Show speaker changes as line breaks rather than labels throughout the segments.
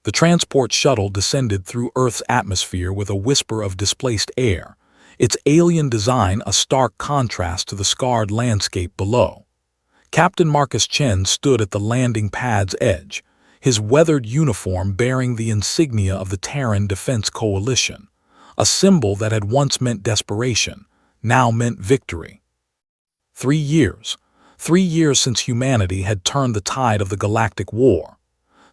The transport shuttle descended through Earth's atmosphere with a whisper of displaced air, its alien design a stark contrast to the scarred landscape below. Captain Marcus Chen stood at the landing pad's edge, his weathered uniform bearing the insignia of the Terran Defense Coalition, a symbol that had once meant desperation, now meant victory. 3 years. 3 years since humanity had turned the tide of the Galactic War.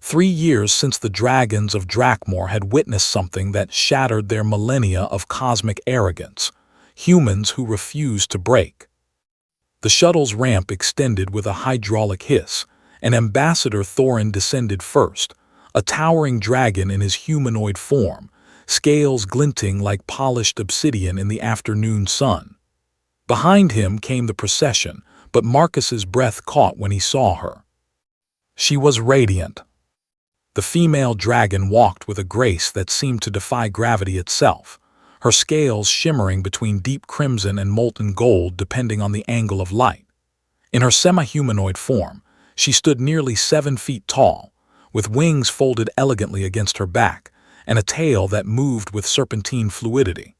3 years since the dragons of Drakmor had witnessed something that shattered their millennia of cosmic arrogance, humans who refused to break. The shuttle's ramp extended with a hydraulic hiss, and Ambassador Thorin descended first, a towering dragon in his humanoid form, scales glinting like polished obsidian in the afternoon sun. Behind him came the procession, but Marcus's breath caught when he saw her. She was radiant. The female dragon walked with a grace that seemed to defy gravity itself, her scales shimmering between deep crimson and molten gold depending on the angle of light. In her semi-humanoid form, she stood nearly 7 feet tall, with wings folded elegantly against her back and a tail that moved with serpentine fluidity.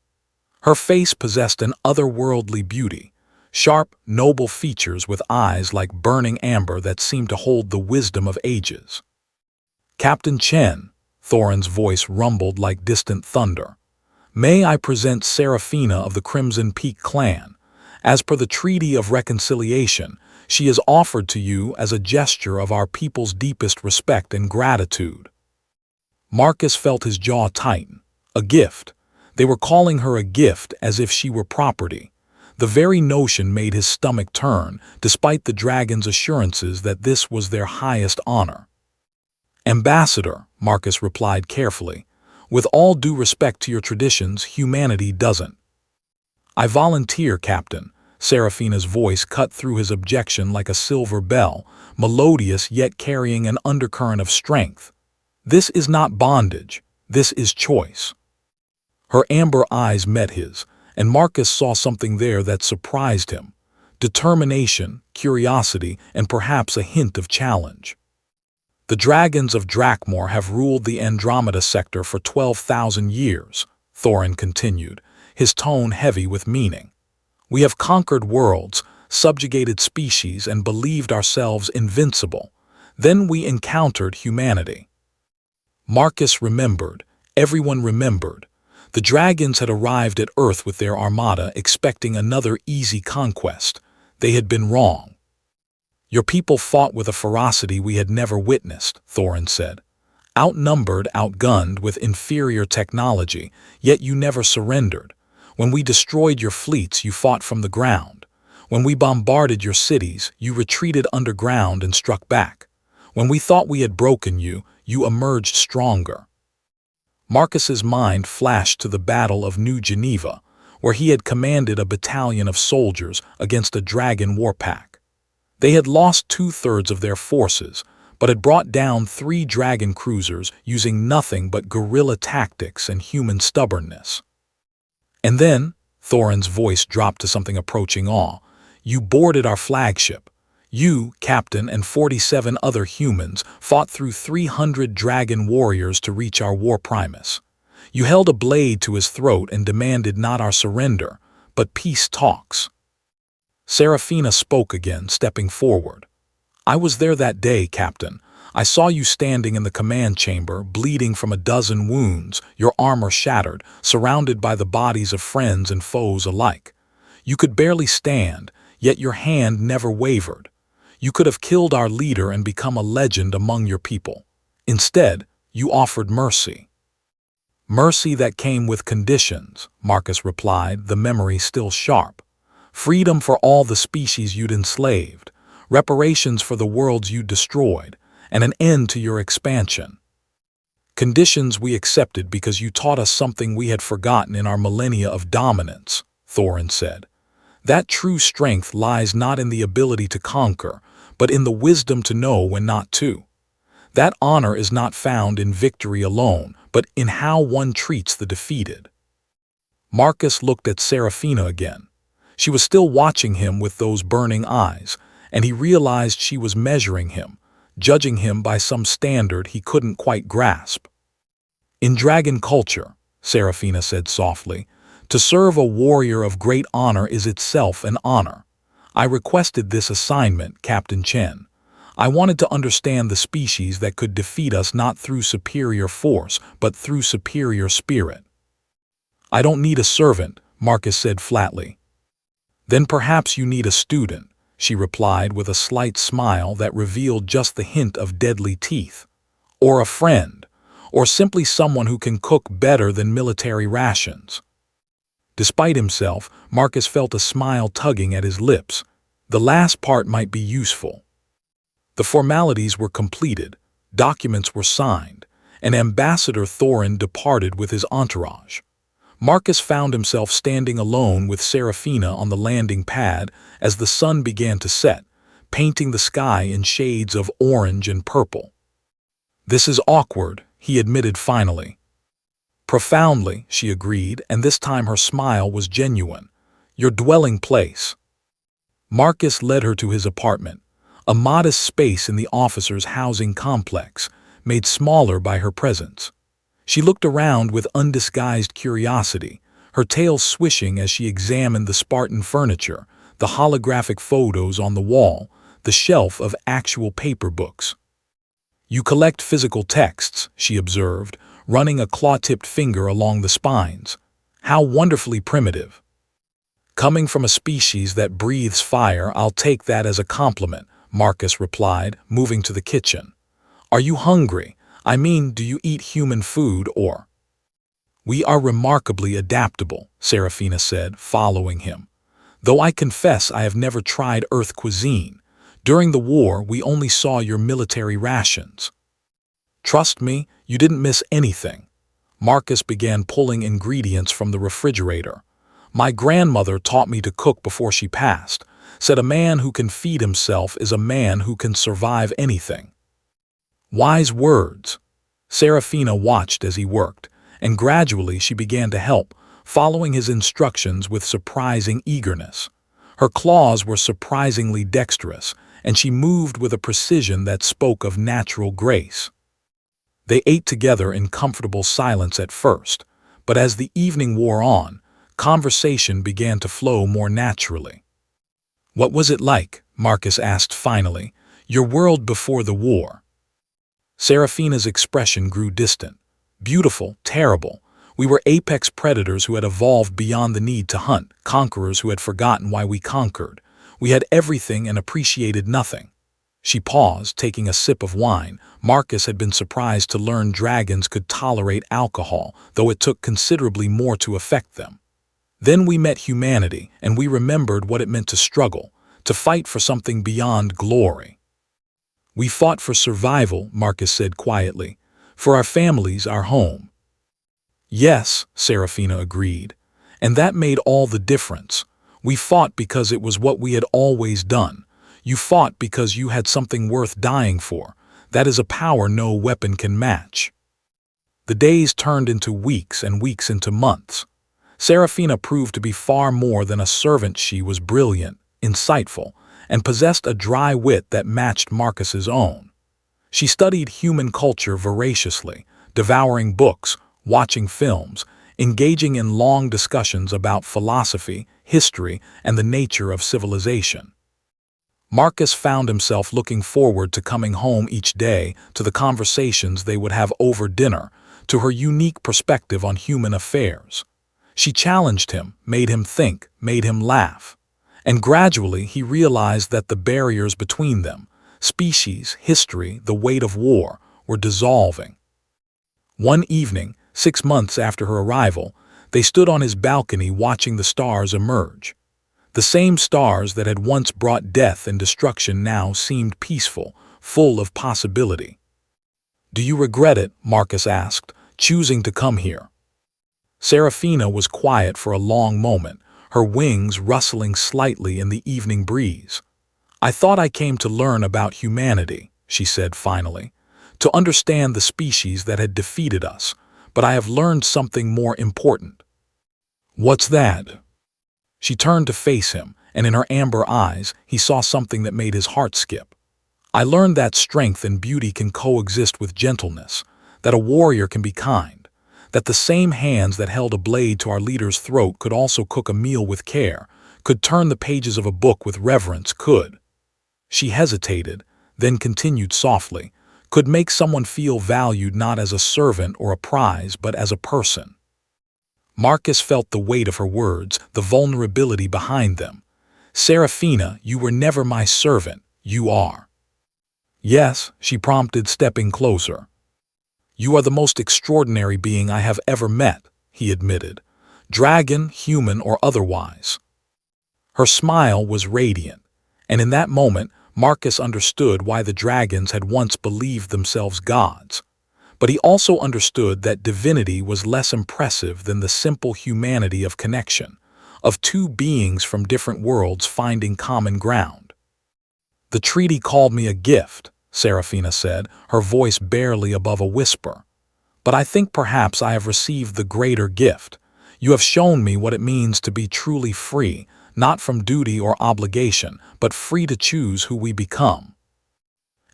Her face possessed an otherworldly beauty, sharp, noble features with eyes like burning amber that seemed to hold the wisdom of ages. "Captain Chen," Thorin's voice rumbled like distant thunder, "may I present Seraphina of the Crimson Peak clan. As per the Treaty of Reconciliation, she is offered to you as a gesture of our people's deepest respect and gratitude." Marcus felt his jaw tighten. A gift. They were calling her a gift as if she were property. The very notion made his stomach turn, despite the dragon's assurances that this was their highest honor. "Ambassador," Marcus replied carefully, "with all due respect to your traditions, humanity doesn't." "I volunteer, Captain." Seraphina's voice cut through his objection like a silver bell, melodious yet carrying an undercurrent of strength. "This is not bondage. This is choice." Her amber eyes met his, and Marcus saw something there that surprised him: determination, curiosity, and perhaps a hint of challenge. "The dragons of Drakmor have ruled the Andromeda sector for 12,000 years, Thorin continued, his tone heavy with meaning. "We have conquered worlds, subjugated species, and believed ourselves invincible. Then we encountered humanity." Marcus remembered. Everyone remembered. The dragons had arrived at Earth with their armada, expecting another easy conquest. They had been wrong. "Your people fought with a ferocity we had never witnessed," Thorin said. "Outnumbered, outgunned, with inferior technology, yet you never surrendered. When we destroyed your fleets, you fought from the ground. When we bombarded your cities, you retreated underground and struck back. When we thought we had broken you, you emerged stronger." Marcus's mind flashed to the Battle of New Geneva, where he had commanded a battalion of soldiers against a dragon warpack. They had lost 2/3 of their forces, but had brought down 3 dragon cruisers using nothing but guerrilla tactics and human stubbornness. "And then," Thorin's voice dropped to something approaching awe, "you boarded our flagship. You, Captain, and 47 other humans fought through 300 dragon warriors to reach our war primus. You held a blade to his throat and demanded not our surrender, but peace talks." Seraphina spoke again, stepping forward. "I was there that day, Captain. I saw you standing in the command chamber, bleeding from a dozen wounds, your armor shattered, surrounded by the bodies of friends and foes alike. You could barely stand, yet your hand never wavered. You could have killed our leader and become a legend among your people. Instead, you offered mercy." "Mercy that came with conditions," Marcus replied, the memory still sharp. "Freedom for all the species you'd enslaved, reparations for the worlds you'd destroyed, and an end to your expansion. Conditions we accepted because you taught us something we had forgotten in our millennia of dominance," Thorin said. "That true strength lies not in the ability to conquer, but in the wisdom to know when not to. That honor is not found in victory alone, but in how one treats the defeated." Marcus looked at Seraphina again. She was still watching him with those burning eyes, and he realized she was measuring him, judging him by some standard he couldn't quite grasp. "In dragon culture," Serafina said softly, "to serve a warrior of great honor is itself an honor. I requested this assignment, Captain Chen. I wanted to understand the species that could defeat us not through superior force, but through superior spirit." "I don't need a servant," Marcus said flatly. "Then perhaps you need a student," she replied with a slight smile that revealed just the hint of deadly teeth. "Or a friend, or simply someone who can cook better than military rations." Despite himself, Marcus felt a smile tugging at his lips. The last part might be useful. The formalities were completed, documents were signed, and Ambassador Thorin departed with his entourage. Marcus found himself standing alone with Serafina on the landing pad as the sun began to set, painting the sky in shades of orange and purple. "This is awkward," he admitted finally. "Profoundly," she agreed, and this time her smile was genuine. "Your dwelling place." Marcus led her to his apartment, a modest space in the officers' housing complex, made smaller by her presence. She looked around with undisguised curiosity, her tail swishing as she examined the Spartan furniture, the holographic photos on the wall, the shelf of actual paper books. "You collect physical texts," she observed, running a claw-tipped finger along the spines. "How wonderfully primitive." "Coming from a species that breathes fire, I'll take that as a compliment," Marcus replied, moving to the kitchen. "Are you hungry? I mean, do you eat human food or—" "We are remarkably adaptable," Serafina said, following him. "Though I confess I have never tried Earth cuisine. During the war, we only saw your military rations." "Trust me, you didn't miss anything." Marcus began pulling ingredients from the refrigerator. "My grandmother taught me to cook before she passed, said a man who can feed himself is a man who can survive anything." Wise words. Serafina watched as he worked, and gradually she began to help, following his instructions with surprising eagerness. Her claws were surprisingly dexterous, and she moved with a precision that spoke of natural grace. They ate together in comfortable silence at first, but as the evening wore on, conversation began to flow more naturally. "What was it like?" Marcus asked finally. "Your world before the war?" Serafina's expression grew distant. "Beautiful, terrible. We were apex predators who had evolved beyond the need to hunt, conquerors who had forgotten why we conquered. We had everything and appreciated nothing." She paused, taking a sip of wine. Marcus had been surprised to learn dragons could tolerate alcohol, though it took considerably more to affect them. "Then we met humanity, and we remembered what it meant to struggle, to fight for something beyond glory." "We fought for survival," Marcus said quietly, "for our families, our home." "Yes," Serafina agreed, "and that made all the difference. We fought because it was what we had always done. You fought because you had something worth dying for. That is a power no weapon can match." The days turned into weeks and weeks into months. Serafina proved to be far more than a servant. She was brilliant, insightful, and possessed a dry wit that matched Marcus's own. She studied human culture voraciously, devouring books, watching films, engaging in long discussions about philosophy, history, and the nature of civilization. Marcus found himself looking forward to coming home each day, to the conversations they would have over dinner, to her unique perspective on human affairs. She challenged him, made him think, made him laugh. And gradually he realized that the barriers between them, species, history, the weight of war, were dissolving. One evening, 6 months after her arrival, they stood on his balcony watching the stars emerge. The same stars that had once brought death and destruction now seemed peaceful, full of possibility. "Do you regret it?" Marcus asked, "choosing to come here?" Serafina was quiet for a long moment, her wings rustling slightly in the evening breeze. "I thought I came to learn about humanity," she said finally, "to understand the species that had defeated us, but I have learned something more important." "What's that?" She turned to face him, and in her amber eyes he saw something that made his heart skip. I learned that strength and beauty can coexist with gentleness, that a warrior can be kind, that the same hands that held a blade to our leader's throat could also cook a meal with care, could turn the pages of a book with reverence, could. She hesitated, then continued softly, could make someone feel valued not as a servant or a prize, but as a person. Marcus felt the weight of her words, the vulnerability behind them. Seraphina, you were never my servant, you are. Yes, she prompted, stepping closer. You are the most extraordinary being I have ever met, he admitted. Dragon, human, or otherwise. Her smile was radiant, and in that moment, Marcus understood why the dragons had once believed themselves gods. But he also understood that divinity was less impressive than the simple humanity of connection, of two beings from different worlds finding common ground. The treaty called me a gift, Seraphina said, her voice barely above a whisper. But I think perhaps I have received the greater gift. You have shown me what it means to be truly free, not from duty or obligation, but free to choose who we become.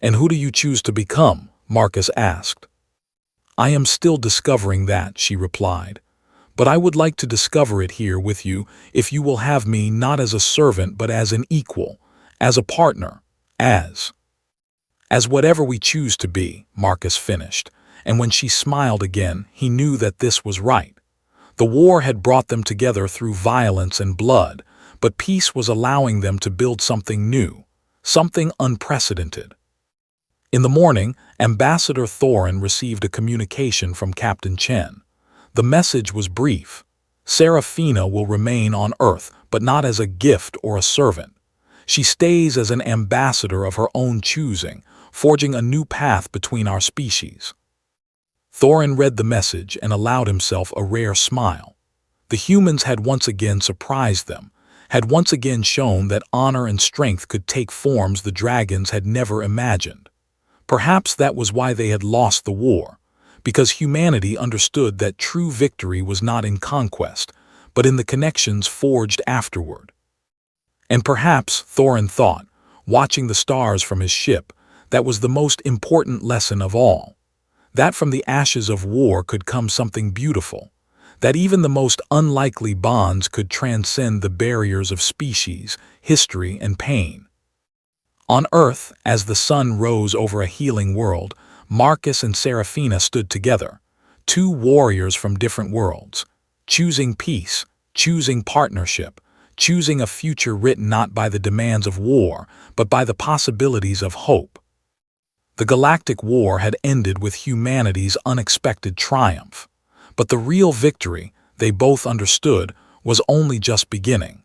And who do you choose to become? Marcus asked. I am still discovering that, she replied. But I would like to discover it here with you if you will have me not as a servant but as an equal, as a partner, as whatever we choose to be, Marcus finished, and when she smiled again, he knew that this was right. The war had brought them together through violence and blood, but peace was allowing them to build something new, something unprecedented. In the morning, Ambassador Thorin received a communication from Captain Chen. The message was brief. Seraphina will remain on Earth, but not as a gift or a servant. She stays as an ambassador of her own choosing, forging a new path between our species. Thorin read the message and allowed himself a rare smile. The humans had once again surprised them, had once again shown that honor and strength could take forms the dragons had never imagined. Perhaps that was why they had lost the war, because humanity understood that true victory was not in conquest, but in the connections forged afterward. And perhaps, Thorin thought, watching the stars from his ship, that was the most important lesson of all. That from the ashes of war could come something beautiful, that even the most unlikely bonds could transcend the barriers of species, history, and pain. On Earth, as the sun rose over a healing world, Marcus and Seraphina stood together, two warriors from different worlds, choosing peace, choosing partnership, choosing a future written not by the demands of war, but by the possibilities of hope. The Galactic War had ended with humanity's unexpected triumph, but the real victory, they both understood, was only just beginning.